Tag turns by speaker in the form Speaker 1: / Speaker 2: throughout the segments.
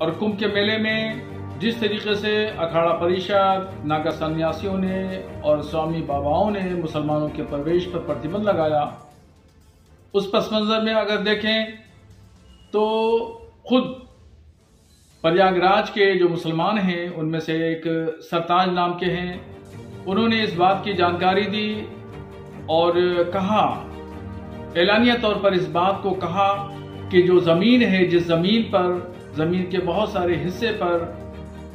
Speaker 1: और कुंभ के मेले में जिस तरीके से अखाड़ा परिषद, नागा सन्यासियों ने और स्वामी बाबाओं ने मुसलमानों के प्रवेश पर प्रतिबंध लगाया, उस पस मंजर में अगर देखें तो खुद प्रयागराज के जो मुसलमान हैं उनमें से एक सरताज नाम के हैं, उन्होंने इस बात की जानकारी दी और कहा, एलानिया तौर पर इस बात को कहा कि जो ज़मीन है, जिस ज़मीन पर, ज़मीन के बहुत सारे हिस्से पर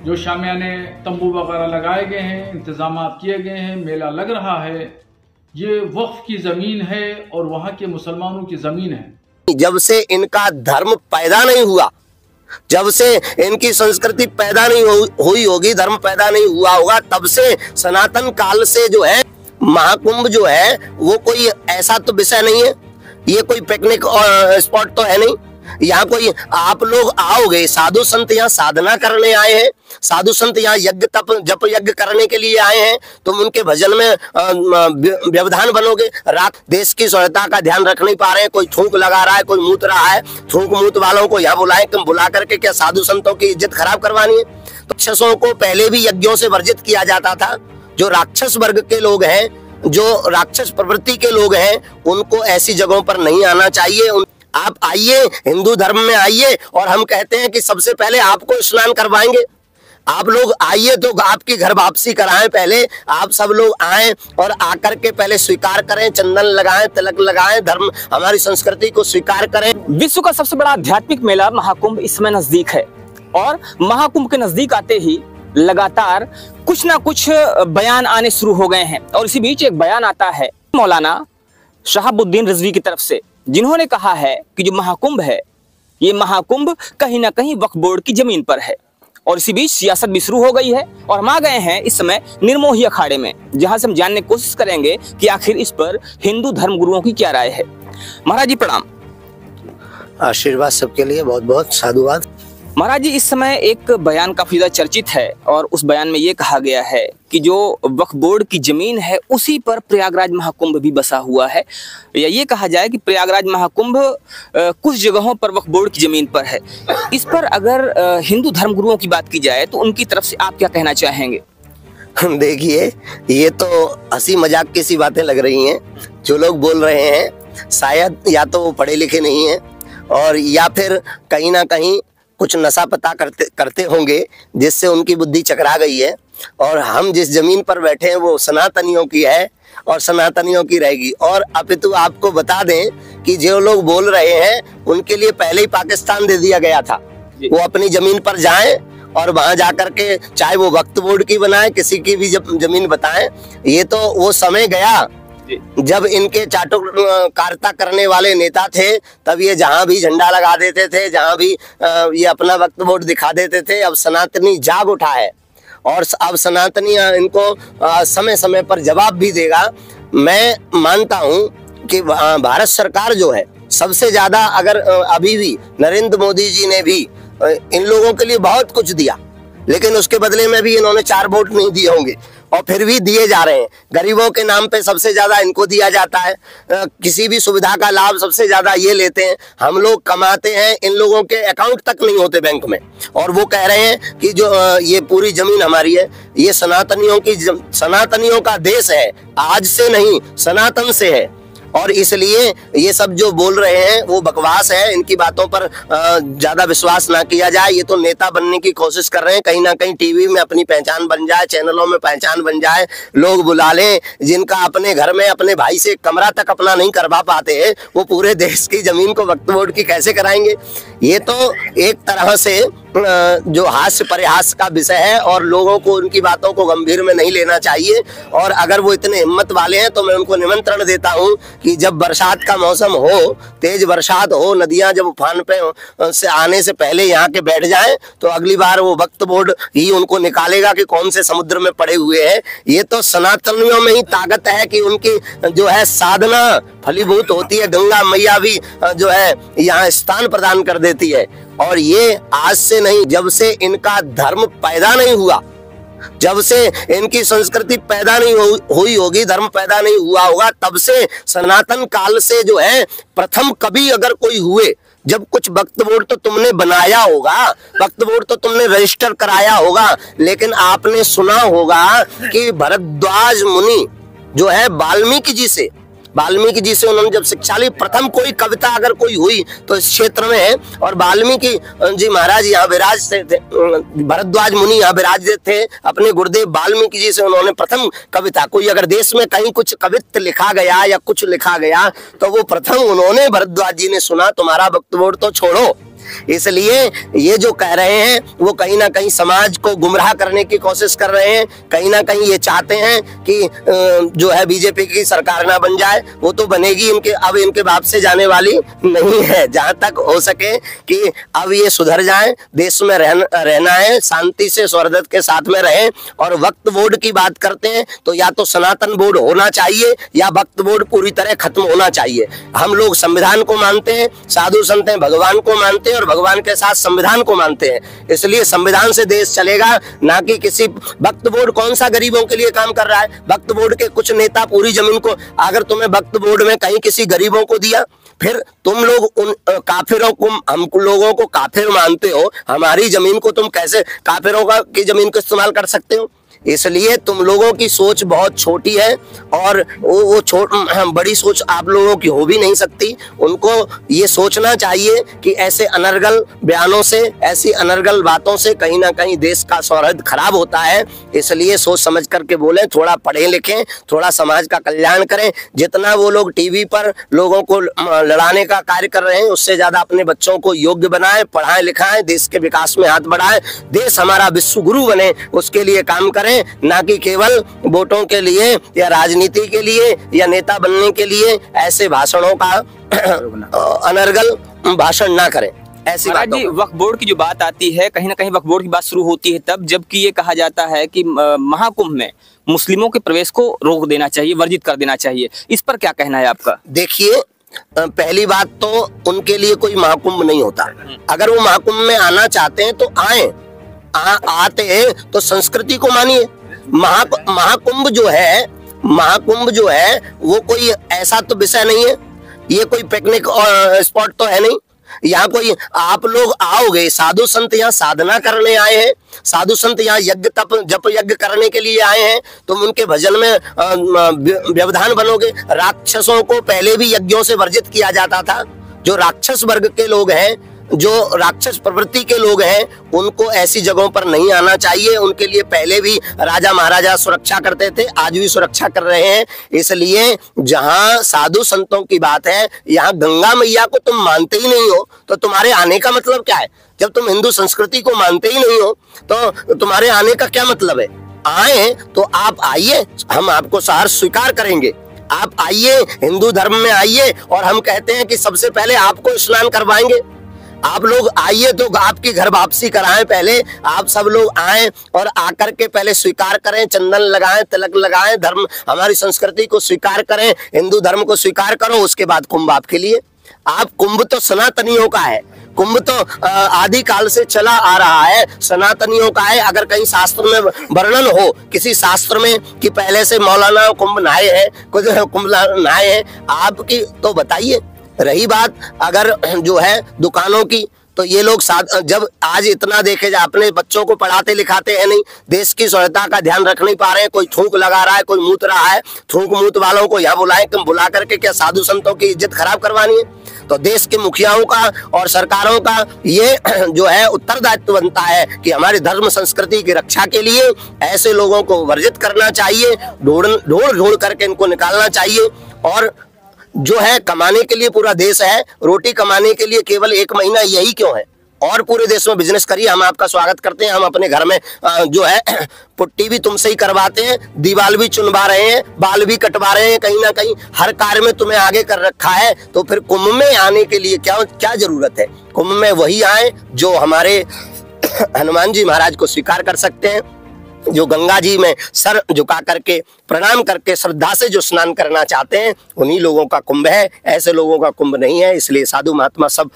Speaker 1: जो शामियाने तंबू वगैरह लगाए गए हैं, इंतजाम किए गए हैं, मेला लग रहा है, ये वक्फ की ज़मीन है और वहाँ के मुसलमानों की ज़मीन है।
Speaker 2: जब से इनका धर्म पैदा नहीं हुआ, जब से इनकी संस्कृति पैदा नहीं हुई होगी, धर्म पैदा नहीं हुआ होगा, तब से सनातन काल से जो है महाकुंभ जो है वो कोई ऐसा तो विषय नहीं है, ये कोई पिकनिक स्पॉट तो है नहीं। यहाँ कोई आप लोग आओगे, साधु संत यहाँ साधना करने आए हैं, साधु संत यहाँ यज्ञ तप जप यज्ञ करने के लिए आए हैं, तुम उनके भजन में व्यवधान बनोगे। रात देश की स्वच्छता का ध्यान रख नहीं पा रहे हैं, कोई थूक लगा रहा है, कोई मूत रहा है, थूक मूत वालों को यहाँ बुलाए, तुम बुला करके क्या साधु संतों की इज्जत खराब करवानी है? तो राक्षसों को पहले भी यज्ञों से वर्जित किया जाता था। जो राक्षस वर्ग के लोग हैं, जो राक्षस प्रवृत्ति के लोग हैं, उनको ऐसी जगहों पर नहीं आना चाहिए। आप आइए, हिंदू धर्म में आइए, और हम कहते हैं कि सबसे पहले आपको स्नान करवाएंगे। आप लोग आइए तो आपकी घर वापसी कराएं, पहले आप सब लोग आएं और आकर के पहले स्वीकार करें, चंदन लगाएं, तिलक लगाएं, धर्म हमारी संस्कृति को स्वीकार करें।
Speaker 3: विश्व का सबसे बड़ा आध्यात्मिक मेला महाकुंभ इस समय नजदीक है और महाकुंभ के नजदीक आते ही लगातार कुछ ना कुछ बयान आने शुरू हो गए हैं। और इसी बीच एक बयान आता है मौलाना शहाबुद्दीन रिजवी की तरफ से, जिन्होंने कहा है कि जो महाकुंभ है, ये महाकुंभ कहीं ना कहीं वक्फ बोर्ड की जमीन पर है। और इसी बीच सियासत भी शुरू हो गई है और हम आ गए हैं इस समय निर्मोही अखाड़े में, जहां से हम जानने की कोशिश करेंगे कि आखिर इस पर हिंदू धर्म गुरुओं की क्या राय है। महाराज जी प्रणाम।
Speaker 2: आशीर्वाद सबके लिए, बहुत बहुत साधुवाद।
Speaker 3: महाराज जी, इस समय एक बयान काफी ज्यादा चर्चित है और उस बयान में ये कहा गया है कि जो वक्फ बोर्ड की जमीन है उसी पर प्रयागराज महाकुंभ भी बसा हुआ है, या ये कहा जाए कि प्रयागराज महाकुंभ कुछ जगहों पर वक्फ बोर्ड की जमीन पर है। इस पर अगर हिंदू धर्म गुरुओं की बात की जाए तो उनकी तरफ से आप क्या कहना चाहेंगे?
Speaker 2: देखिए, ये तो हंसी मजाक की सी बातें लग रही हैं। जो लोग बोल रहे हैं शायद या तो वो पढ़े लिखे नहीं हैं, और या फिर कहीं ना कहीं कुछ नशा पता करते होंगे, जिससे उनकी बुद्धि चकरा गई है। और हम जिस जमीन पर बैठे हैं वो सनातनियों की है और सनातनियों की रहेगी। और अपितु आपको बता दें कि जो लोग बोल रहे हैं उनके लिए पहले ही पाकिस्तान दे दिया गया था। वो अपनी जमीन पर जाएं और वहां जाकर के चाहे वो वक्फ बोर्ड की बनाए, किसी की भी जमीन बताएं। ये तो वो समय गया जब इनके चाटुकारिता करने वाले नेता थे, तब ये जहां भी झंडा लगा देते थे, जहां भी ये अपना वक्फ बोर्ड दिखा देते थे। अब सनातनी जाग उठा है और अब सनातनी इनको समय समय पर जवाब भी देगा। मैं मानता हूं कि भारत सरकार जो है सबसे ज्यादा, अगर अभी भी नरेंद्र मोदी जी ने भी इन लोगों के लिए बहुत कुछ दिया, लेकिन उसके बदले में भी इन्होंने 4 वोट नहीं दिए होंगे, और फिर भी दिए जा रहे हैं। गरीबों के नाम पे सबसे ज्यादा इनको दिया जाता है, किसी भी सुविधा का लाभ सबसे ज्यादा ये लेते हैं। हम लोग कमाते हैं, इन लोगों के अकाउंट तक नहीं होते बैंक में, और वो कह रहे हैं कि जो ये पूरी जमीन हमारी है। ये सनातनियों का देश है, आज से नहीं, सनातन से है। और इसलिए ये सब जो बोल रहे हैं वो बकवास है। इनकी बातों पर ज्यादा विश्वास ना किया जाए। ये तो नेता बनने की कोशिश कर रहे हैं, कहीं ना कहीं टीवी में अपनी पहचान बन जाए, चैनलों में पहचान बन जाए, लोग बुला लें। जिनका अपने घर में अपने भाई से कमरा तक अपना नहीं करवा पाते हैं, वो पूरे देश की जमीन को वक्फ बोर्ड की कैसे कराएंगे? ये तो एक तरह से जो हास्य परिहास का विषय है, और लोगों को उनकी बातों को गंभीर में नहीं लेना चाहिए। और अगर वो इतने हिम्मत वाले हैं तो मैं उनको निमंत्रण देता हूं कि जब बरसात का मौसम हो, तेज बरसात हो, नदियां जब उफान पे से आने से पहले यहाँ के बैठ जाएं, तो अगली बार वो वक्फ बोर्ड ही उनको निकालेगा कि कौन से समुद्र में पड़े हुए हैं। ये तो सनातनियों में ही ताकत है कि उनकी जो है साधना फलीभूत होती है। गंगा मैया भी जो है यहाँ स्थान प्रदान कर देती है। और ये आज से नहीं, जब से इनका धर्म पैदा नहीं हुआ, जब से इनकी संस्कृति पैदा नहीं हुई होगी, धर्म पैदा नहीं हुआ होगा, तब से सनातन काल से जो है प्रथम कभी अगर कोई हुए जब कुछ वक्फ बोर्ड तो तुमने बनाया होगा, वक्फ बोर्ड तो तुमने रजिस्टर कराया होगा, लेकिन आपने सुना होगा कि भरद्वाज मुनि जो है वाल्मीकि जी से उन्होंने जब शिक्षा ली, प्रथम कोई कविता अगर कोई हुई तो इस क्षेत्र में है। और वाल्मीकि जी महाराज यहाँ विराजते थे, भरद्वाज मुनि यहाँ विराजते थे, अपने गुरुदेव वाल्मीकि जी से उन्होंने प्रथम कविता, कोई अगर देश में कहीं कुछ कवित्व लिखा गया या कुछ लिखा गया तो वो प्रथम उन्होंने भरद्वाज जी ने सुना। तुम्हारा वक्फ बोर्ड तो छोड़ो। इसलिए ये जो कह रहे हैं वो कहीं ना कहीं समाज को गुमराह करने की कोशिश कर रहे हैं। कहीं ना कहीं ये चाहते हैं कि जो है बीजेपी की सरकार ना बन जाए, वो तो बनेगी अब इनके बाप से जाने वाली नहीं है। जहां तक हो सके कि अब ये सुधर जाएं, देश में रहना है, शांति से स्वरदत्त के साथ में रहें। और वक्फ बोर्ड की बात करते हैं तो या तो सनातन बोर्ड होना चाहिए या वक्फ बोर्ड पूरी तरह खत्म होना चाहिए। हम लोग संविधान को मानते हैं, साधु संत हैं, भगवान को मानते हैं और भगवान के साथ संविधान को मानते हैं। इसलिए संविधान से देश चलेगा, ना कि किसी वक्फ बोर्ड। कौन सा गरीबों के लिए काम कर रहा है? वक्फ बोर्ड के कुछ नेता पूरी जमीन को, अगर तुम्हें वक्फ बोर्ड में कहीं किसी गरीबों को दिया, फिर तुम लोग उन काफिरों को, हम लोगों को काफिर मानते हो, हमारी जमीन को तुम कैसे काफिरों की जमीन को इस्तेमाल कर सकते हो? इसलिए तुम लोगों की सोच बहुत छोटी है और वो बड़ी सोच आप लोगों की हो भी नहीं सकती। उनको ये सोचना चाहिए कि ऐसे अनर्गल बयानों से, ऐसी अनर्गल बातों से कहीं ना कहीं देश का सौहार्द खराब होता है। इसलिए सोच समझ करके बोलें, थोड़ा पढ़ें लिखें, थोड़ा समाज का कल्याण करें। जितना वो लोग टीवी पर लोगों को लड़ाने का कार्य कर रहे हैं, उससे ज्यादा अपने बच्चों को योग्य बनाएं, पढ़ाएं लिखाएं, देश के विकास में हाथ बढ़ाएं, देश हमारा विश्व गुरु बने, उसके लिए काम करें, ना कि केवल वोटों के लिए या राजनीति के लिए या नेता बनने के लिए ऐसे भाषणों का अनर्गल भाषण ना करें। ऐसी बात
Speaker 3: जी, वक्फ बोर्ड की जो बात आती है, कहीं ना कहीं वक्फ बोर्ड की बात शुरू होती है तब जबकि ये कहा जाता है कि महाकुंभ में मुस्लिमों के प्रवेश को रोक देना चाहिए, वर्जित कर देना चाहिए। इस पर क्या कहना है आपका?
Speaker 2: देखिए, पहली बात तो उनके लिए कोई महाकुंभ नहीं होता। अगर वो महाकुंभ में आना चाहते हैं तो आए, आते हैं तो संस्कृति को मानिए। महाकुंभ जो है वो कोई ऐसा तो विषय नहीं है, ये कोई पिकनिक स्पॉट तो है नहीं। यहाँ कोई आप लोग आओगे, साधु संत यहाँ साधना करने आए हैं, साधु संत यहाँ यज्ञ तप जप यज्ञ करने के लिए आए हैं, तुम उनके भजन में व्यवधान बनोगे। राक्षसों को पहले भी यज्ञों से वर्जित किया जाता था। जो राक्षस वर्ग के लोग हैं, जो राक्षस प्रवृत्ति के लोग हैं, उनको ऐसी जगहों पर नहीं आना चाहिए। उनके लिए पहले भी राजा महाराजा सुरक्षा करते थे, आज भी सुरक्षा कर रहे हैं। इसलिए जहां साधु संतों की बात है, यहाँ गंगा मैया को तुम मानते ही नहीं हो तो तुम्हारे आने का मतलब क्या है? जब तुम हिंदू संस्कृति को मानते ही नहीं हो तो तुम्हारे आने का क्या मतलब है? आए तो आप आइए, हम आपको सहर्ष स्वीकार करेंगे। आप आइए, हिंदू धर्म में आइए, और हम कहते हैं कि सबसे पहले आपको स्नान करवाएंगे। आप लोग आइए तो आपकी घर वापसी कराएं। पहले आप सब लोग आएं और आकर के पहले स्वीकार करें, चंदन लगाएं, तिलक लगाएं, धर्म हमारी संस्कृति को स्वीकार करें, हिंदू धर्म को स्वीकार करो। उसके बाद कुंभ आपके लिए। आप कुंभ तो सनातनियों का है, कुंभ तो आदि काल से चला आ रहा है, सनातनियों का है। अगर कहीं शास्त्र में वर्णन हो, किसी शास्त्र में कि पहले से मौलाना कुंभ नहाए हैं, कुछ कुंभ नहाए हैं, आपकी तो बताइए। रही बात अगर जो है दुकानों की, तो ये लोग जब आज इतना देखे जा, अपने बच्चों को पढ़ाते लिखाते हैं नहीं, देश की स्वच्छता का ध्यान रख नहीं पा रहे हैं। कोई थूक लगा रहा है, कोई मूत रहा है, थूक मूत वालों को यहाँ बुलाए, बुला करके क्या साधु संतों की इज्जत खराब करवानी है? तो देश के मुखियाओं का और सरकारों का ये जो है उत्तरदायित्व बनता है कि हमारी धर्म संस्कृति की रक्षा के लिए ऐसे लोगों को वर्जित करना चाहिए, ढूंढ करके इनको निकालना चाहिए। और जो है कमाने के लिए पूरा देश है, रोटी कमाने के लिए केवल 1 महीना यही क्यों है? और पूरे देश में बिजनेस करिए, हम आपका स्वागत करते हैं। हम अपने घर में जो है पुट्टी भी तुमसे ही करवाते हैं, दीवाल भी चुनवा रहे हैं, बाल भी कटवा रहे हैं, कहीं ना कहीं हर कार्य में तुम्हें आगे कर रखा है। तो फिर कुंभ में आने के लिए क्या जरूरत है? कुंभ में वही आए जो हमारे हनुमान जी महाराज को स्वीकार कर सकते हैं, जो गंगा जी में सर झुका करके प्रणाम करके श्रद्धा से जो स्नान करना चाहते हैं, उन्हीं लोगों का कुंभ है, ऐसे लोगों का कुंभ नहीं है। इसलिए साधु महात्मा सब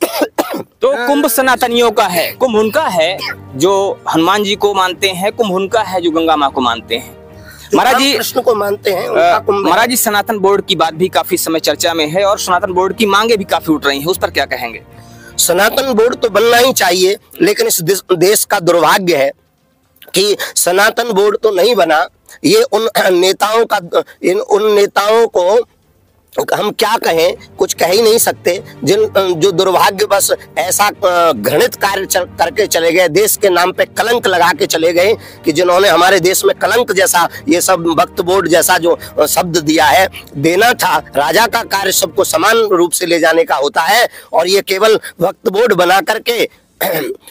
Speaker 3: तो कुंभ सनातनियों का है, कुंभ उनका है जो हनुमान जी को मानते हैं, कुंभ उनका है जो गंगा माँ को मानते हैं। महाराज जी
Speaker 2: कृष्ण को मानते हैं उनका कुंभ है।
Speaker 3: महाराज जी, सनातन बोर्ड की बात भी काफी समय चर्चा में है और सनातन बोर्ड की मांगे भी काफी उठ रही हैं, उस पर क्या कहेंगे?
Speaker 2: सनातन बोर्ड तो बनना ही चाहिए, लेकिन इस देश का दुर्भाग्य है कि सनातन बोर्ड तो नहीं बना। ये उन नेताओं को हम क्या कहें, कुछ कह ही नहीं सकते, जो दुर्भाग्य बस ऐसा घृणित कार्य करके चले गए, देश के नाम पे कलंक लगा के चले गए कि जिन्होंने हमारे देश में कलंक जैसा ये सब वक्फ बोर्ड जैसा जो शब्द दिया है, देना था। राजा का कार्य सबको समान रूप से ले जाने का होता है, और ये केवल वक्फ बोर्ड बना करके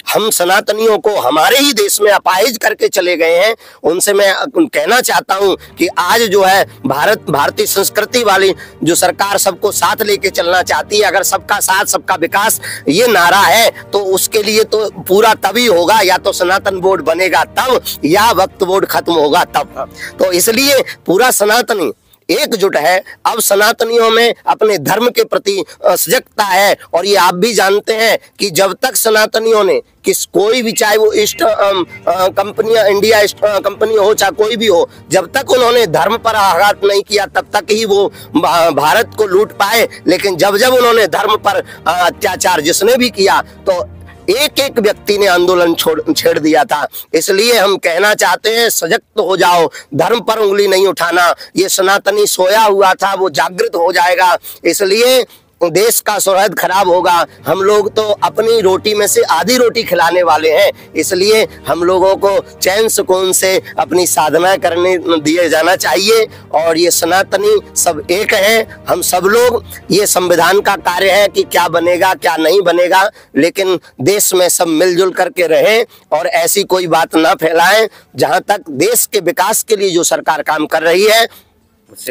Speaker 2: हम सनातनियों को हमारे ही देश में अपाहिज करके चले गए हैं। उनसे मैं कहना चाहता हूं कि आज जो है भारतीय संस्कृति वाली जो सरकार सबको साथ लेके चलना चाहती है, अगर सबका साथ सबका विकास ये नारा है, तो उसके लिए तो पूरा तभी होगा, या तो सनातन बोर्ड बनेगा तब, या वक्फ बोर्ड खत्म होगा तब। तो इसलिए पूरा सनातनी एकजुट है। अब सनातनियों में अपने धर्म के प्रति सजगता है, और ये आप भी जानते हैं कि जब तक सनातनियों ने कोई भी, चाहे वो ईस्ट कंपनियां, इंडिया ईस्ट कंपनी हो, चाहे कोई भी हो, जब तक उन्होंने धर्म पर आघात नहीं किया तब तक ही वो भारत को लूट पाए। लेकिन जब जब उन्होंने धर्म पर अत्याचार जिसने भी किया, तो एक एक व्यक्ति ने आंदोलन छेड़ दिया था। इसलिए हम कहना चाहते हैं, सजग हो जाओ, धर्म पर उंगली नहीं उठाना। ये सनातनी सोया हुआ था, वो जागृत हो जाएगा। इसलिए देश का सुरहद खराब होगा। हम लोग तो अपनी रोटी में से आधी रोटी खिलाने वाले हैं, इसलिए हम लोगों को चैन सुकून से अपनी साधना करने दिए जाना चाहिए। और ये सनातनी सब एक है, हम सब लोग, ये संविधान का कार्य है कि क्या बनेगा क्या नहीं बनेगा, लेकिन देश में सब मिलजुल करके रहें और ऐसी कोई बात ना फैलाएं। जहां तक देश के विकास के लिए जो सरकार काम कर रही है,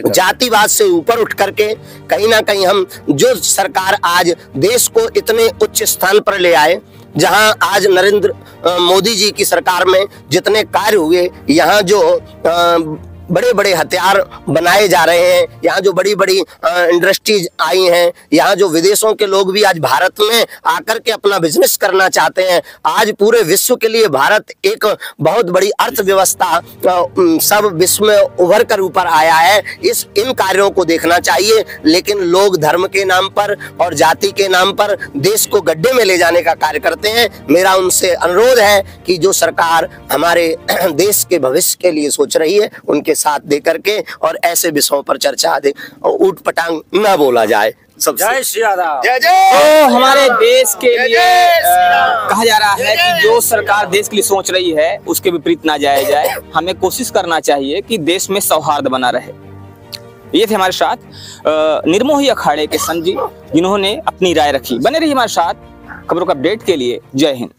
Speaker 2: जातिवाद से ऊपर उठ करके कहीं ना कहीं हम, जो सरकार आज देश को इतने उच्च स्थान पर ले आए, जहां आज नरेंद्र मोदी जी की सरकार में जितने कार्य हुए, यहाँ जो बड़े बड़े हथियार बनाए जा रहे हैं, यहाँ जो बड़ी बड़ी इंडस्ट्रीज आई हैं, यहाँ जो विदेशों के लोग भी आज भारत में आकर के अपना बिजनेस करना चाहते हैं। आज पूरे विश्व के लिए भारत एक बहुत बड़ी अर्थव्यवस्था सब विश्व में उभर कर ऊपर आया है। इन कार्यों को देखना चाहिए, लेकिन लोग धर्म के नाम पर और जाति के नाम पर देश को गड्ढे में ले जाने का कार्य करते हैं। मेरा उनसे अनुरोध है कि जो सरकार हमारे देश के भविष्य के लिए सोच रही है, उनके साथ दे करके और ऐसे विषयों पर चर्चा दे और ऊट पटांग ना बोला जाए।
Speaker 3: जय श्री राम।
Speaker 2: जय जय।
Speaker 3: तो हमारे देश के लिए कहा जा रहा है कि जो सरकार देश के लिए सोच रही है उसके विपरीत ना जाया जाए। हमें कोशिश करना चाहिए कि देश में सौहार्द बना रहे। ये थे हमारे साथ निर्मोही अखाड़े के संत जी, जिन्होंने अपनी राय रखी। बने रहिए हमारे साथ खबरों का अपडेट के लिए। जय हिंद।